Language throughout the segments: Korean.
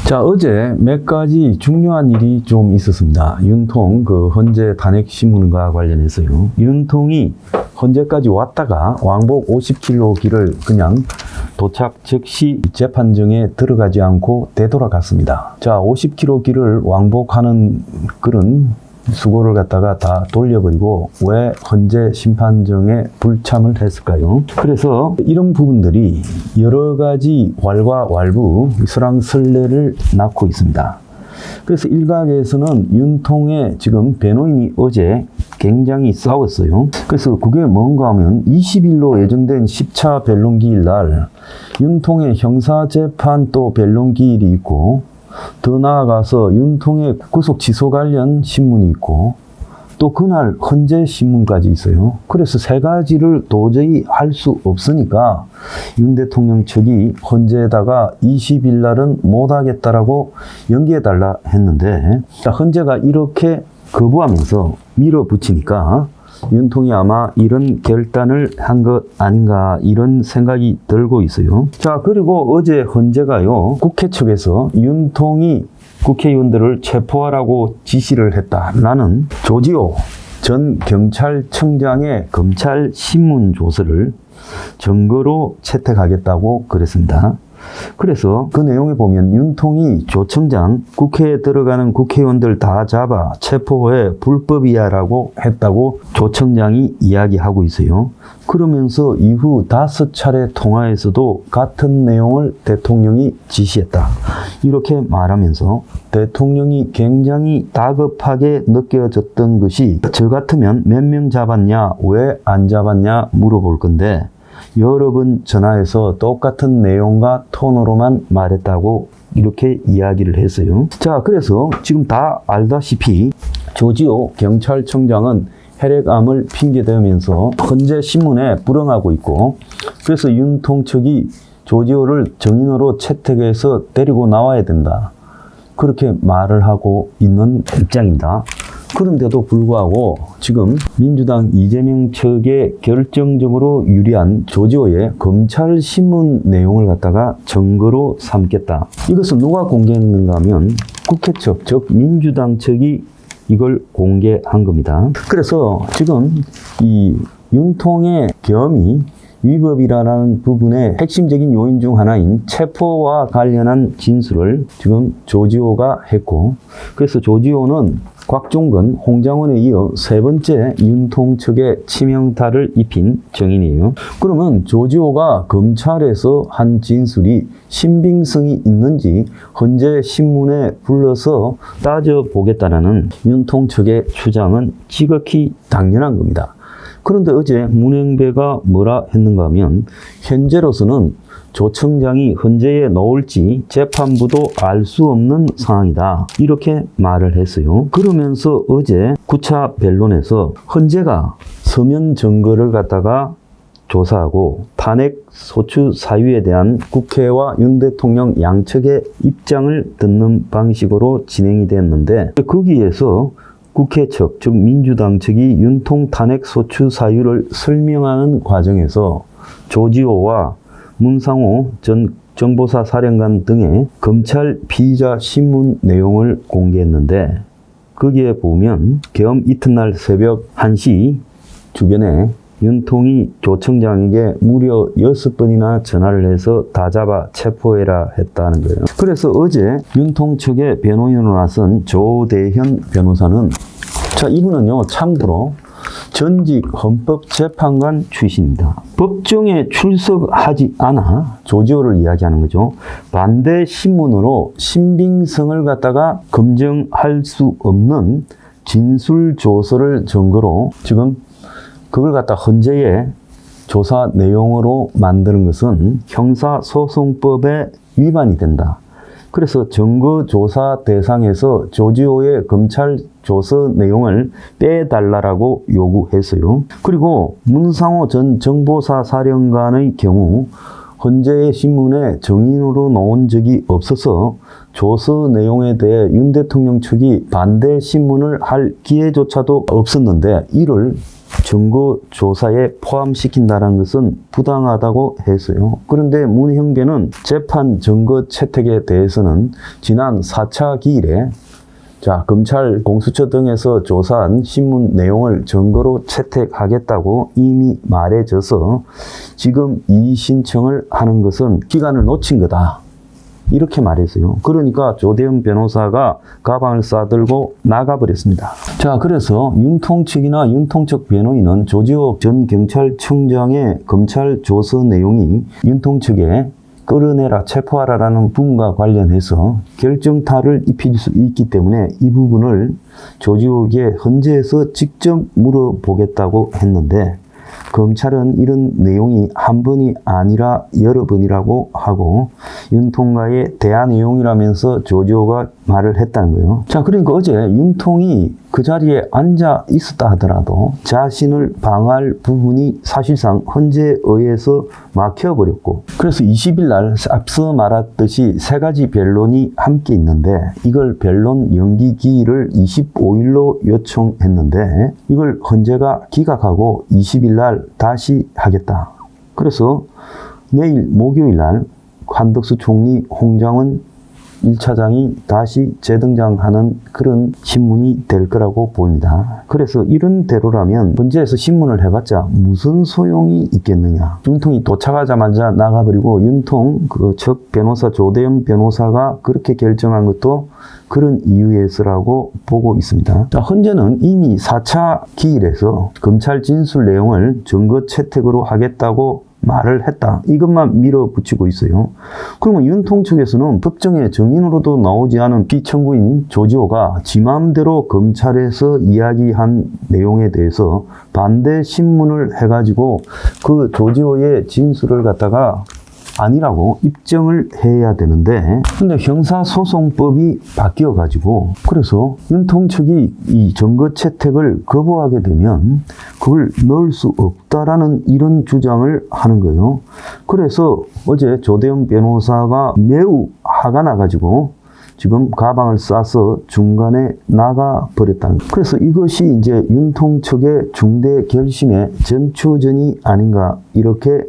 자, 어제 몇 가지 중요한 일이 좀 있었습니다. 윤통 헌재 탄핵 신문과 관련해서요. 윤통이 헌재까지 왔다가 왕복 50km 길을 그냥 도착 즉시 재판정에 들어가지 않고 되돌아갔습니다. 자, 50km 길을 왕복하는 그런 수고를 갖다가 다 돌려버리고 왜 헌재 심판정에 불참을 했을까요? 그래서 이런 부분들이 여러 가지 왈가왈부 설왕설래를 낳고 있습니다. 그래서 일각에서는 윤통의 지금 변호인이 어제 굉장히 싸웠어요. 그래서 그게 뭔가 하면 20일로 예정된 10차 변론기일 날 윤통의 형사재판 또 변론기일이 있고, 더 나아가서 윤통의 구속 취소 관련 신문이 있고, 또 그날 헌재 신문까지 있어요. 그래서 세 가지를 도저히 할 수 없으니까 윤 대통령 측이 헌재에다가 20일 날은 못하겠다라고 연기해달라 했는데, 헌재가 이렇게 거부하면서 밀어붙이니까 윤통이 아마 이런 결단을 한 것 아닌가 이런 생각이 들고 있어요. 자, 그리고 어제 헌재가요, 국회 측에서 윤통이 국회의원들을 체포하라고 지시를 했다라는 조지호 전 경찰청장의 검찰 신문 조서를 증거로 채택하겠다고 그랬습니다. 그래서 그 내용에 보면 윤통이 조청장 국회에 들어가는 국회의원들 다 잡아 체포해 불법이야 라고 했다고 조청장이 이야기하고 있어요. 그러면서 이후 5차례 통화에서도 같은 내용을 대통령이 지시했다, 이렇게 말하면서 대통령이 굉장히 다급하게 느껴졌던 것이, 저 같으면 몇 명 잡았냐, 왜 안 잡았냐 물어볼 건데 여러 번 전화해서 똑같은 내용과 톤으로만 말했다고 이렇게 이야기를 했어요. 자, 그래서 지금 다 알다시피 조지호 경찰청장은 혈액암을 핑계대면서 헌재 신문에 불응하고 있고, 그래서 윤통 측이 조지호를 증인으로 채택해서 데리고 나와야 된다, 그렇게 말을 하고 있는 입장입니다. 그런데도 불구하고 지금 민주당 이재명 측에 결정적으로 유리한 조지호의 검찰 신문 내용을 갖다가 증거로 삼겠다. 이것은 누가 공개했는가 하면 국회 측, 즉 민주당 측이 이걸 공개한 겁니다. 그래서 지금 이 윤통의 계엄이 위법이라는 부분의 핵심적인 요인 중 하나인 체포와 관련한 진술을 지금 조지호가 했고, 그래서 조지호는 곽종건, 홍장원에 이어 세 번째 윤통 측에 치명타를 입힌 증인이에요. 그러면 조지호가 검찰에서 한 진술이 신빙성이 있는지 헌재 신문에 불러서 따져보겠다는 윤통 측의 주장은 지극히 당연한 겁니다. 그런데 어제 문행배가 뭐라 했는가 하면, 현재로서는 조청장이 헌재에 나올지 재판부도 알 수 없는 상황이다, 이렇게 말을 했어요. 그러면서 어제 9차 변론에서 헌재가 서면 증거를 갖다가 조사하고 탄핵 소추 사유에 대한 국회와 윤 대통령 양측의 입장을 듣는 방식으로 진행이 됐는데, 거기에서 국회 측, 즉 민주당 측이 윤통 탄핵 소추 사유를 설명하는 과정에서 조지호와 문상호 전 정보사 사령관 등의 검찰 피의자 신문 내용을 공개했는데, 거기에 보면 계엄 이튿날 새벽 1시 주변에 윤통이 조청장에게 무려 6번이나 전화를 해서 다 잡아 체포해라 했다는 거예요. 그래서 어제 윤통 측의 변호인으로 나선 조대현 변호사는, 자, 이분은요, 참고로 전직 헌법재판관 출신입니다. 법정에 출석하지 않아 조지호를 이야기하는 거죠. 반대 신문으로 신빙성을 갖다가 검증할 수 없는 진술 조서를 증거로 지금 그걸 갖다 헌재의 조사 내용으로 만드는 것은 형사소송법에 위반이 된다. 그래서 증거조사 대상에서 조지호의 검찰 조서 내용을 빼달라고 요구했어요. 그리고 문상호 전 정보사 사령관의 경우 헌재의 신문에 증인으로 나온 적이 없어서 조서 내용에 대해 윤 대통령 측이 반대 신문을 할 기회조차도 없었는데, 이를 증거 조사에 포함시킨다는 것은 부당하다고 했어요. 그런데 문형배는 재판 증거 채택에 대해서는 지난 4차 기일에 검찰 공수처 등에서 조사한 신문 내용을 증거로 채택하겠다고 이미 말해줘서 지금 이 신청을 하는 것은 기간을 놓친 거다. 이렇게 말했어요. 그러니까 조대현 변호사가 가방을 싸들고 나가버렸습니다. 그래서 윤통 측이나 윤통 측 변호인은 조지호 전 경찰청장의 검찰 조서 내용이 윤통 측에 끌어내라, 체포하라라는 부분과 관련해서 결정타를 입힐 수 있기 때문에 이 부분을 조지호에게 헌재에서 직접 물어보겠다고 했는데 검찰은 이런 내용이 한 번이 아니라 여러 번이라고 하고 윤통과의 대화 내용이라면서 조지호가 말을 했다는 거예요. 그러니까 어제 윤통이 그 자리에 앉아 있었다 하더라도 자신을 방어할 부분이 사실상 헌재에 의해서 막혀버렸고, 그래서 20일 날 앞서 말했듯이 세 가지 변론이 함께 있는데 이걸 변론 연기 기일을 25일로 요청했는데 이걸 헌재가 기각하고 20일 날 다시 하겠다. 그래서 내일 목요일 날 한덕수 총리, 홍장원 1차장이 다시 재등장하는 그런 신문이 될 거라고 보입니다. 그래서 이런 대로라면 헌재에서 신문을 해봤자 무슨 소용이 있겠느냐. 윤통이 도착하자마자 나가버리고 윤통 측 변호사 조대현 변호사가 그렇게 결정한 것도 그런 이유에서라고 보고 있습니다. 헌재는 이미 4차 기일에서 검찰 진술 내용을 증거 채택으로 하겠다고 말을 했다. 이것만 밀어붙이고 있어요. 그러면 윤통 측에서는 법정에 증인으로도 나오지 않은 피청구인 조지호가 지 마음대로 검찰에서 이야기한 내용에 대해서 반대 신문을 해가지고 그 조지호의 진술을 갖다가 아니라고 입증을 해야 되는데, 근데 형사소송법이 바뀌어가지고 그래서 윤통 측이 이 증거 채택을 거부하게 되면 그걸 넣을 수 없다라는 이런 주장을 하는 거예요. 그래서 어제 조대현 변호사가 매우 화가 나가지고 지금 가방을 싸서 중간에 나가 버렸다는 거예요. 그래서 이것이 이제 윤통 측의 중대 결심의 전초전이 아닌가 이렇게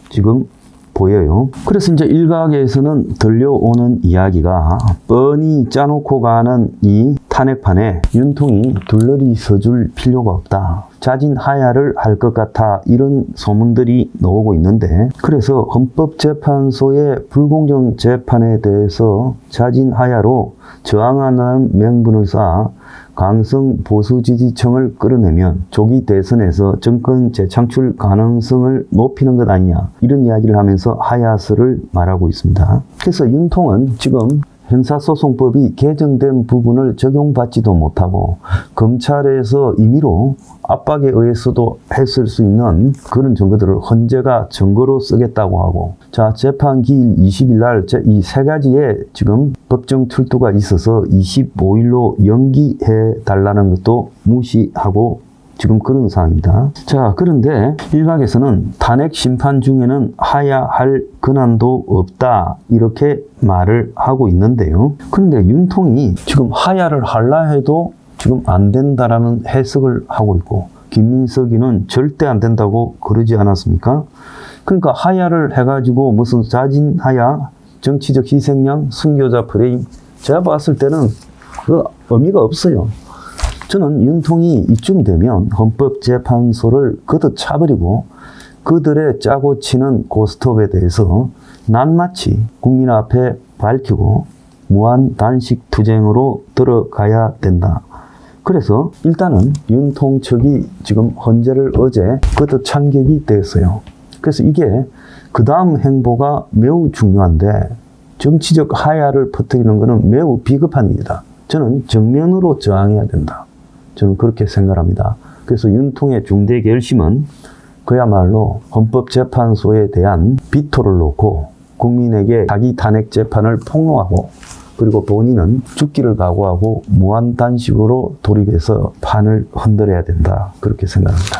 지금 보여요. 그래서 이제 일각에서는 들려오는 이야기가 뻔히 짜놓고 가는 이 탄핵판에 윤통이 둘러리 서줄 필요가 없다. 자진 하야를 할 것 같아, 이런 소문들이 나오고 있는데, 그래서 헌법재판소의 불공정 재판에 대해서 자진 하야로 저항하는 명분을 쌓아 강성 보수지지층을 끌어내면 조기 대선에서 정권 재창출 가능성을 높이는 것 아니냐, 이런 이야기를 하면서 하야설을 말하고 있습니다. 그래서 윤통은 지금 형사소송법이 개정된 부분을 적용받지도 못하고 검찰에서 임의로 압박에 의해서도 했을 수 있는 그런 증거들을 헌재가 증거로 쓰겠다고 하고, 재판 기일 20일 날 이 세 가지에 지금 법정 출두가 있어서 25일로 연기해 달라는 것도 무시하고 지금 그런 상황입니다. 그런데 일각에서는 탄핵 심판 중에는 하야할 권한도 없다, 이렇게 말을 하고 있는데요. 그런데 윤통이 지금 하야를 하려 해도 지금 안 된다라는 해석을 하고 있고, 김민석이는 절대 안 된다고 그러지 않았습니까? 그러니까 하야를 해가지고 무슨 자진 하야, 정치적 희생양, 순교자 프레임, 제가 봤을 때는 그 의미가 없어요. 저는 윤통이 이쯤 되면 헌법재판소를 거듭 차버리고 그들의 짜고 치는 고스톱에 대해서 낱낱이 국민 앞에 밝히고 무한 단식 투쟁으로 들어가야 된다. 그래서 일단은 윤통 측이 지금 헌재를 어제 거듭 찬격이 됐어요. 그래서 이게 그 다음 행보가 매우 중요한데, 정치적 하야를 퍼뜨리는 것은 매우 비겁한 일이다. 저는 정면으로 저항해야 된다. 저는 그렇게 생각합니다. 그래서 윤통의 중대 결심은 그야말로 헌법재판소에 대한 비토를 놓고 국민에게 자기 탄핵 재판을 폭로하고, 그리고 본인은 죽기를 각오하고 무한단식으로 돌입해서 판을 흔들어야 된다, 그렇게 생각합니다.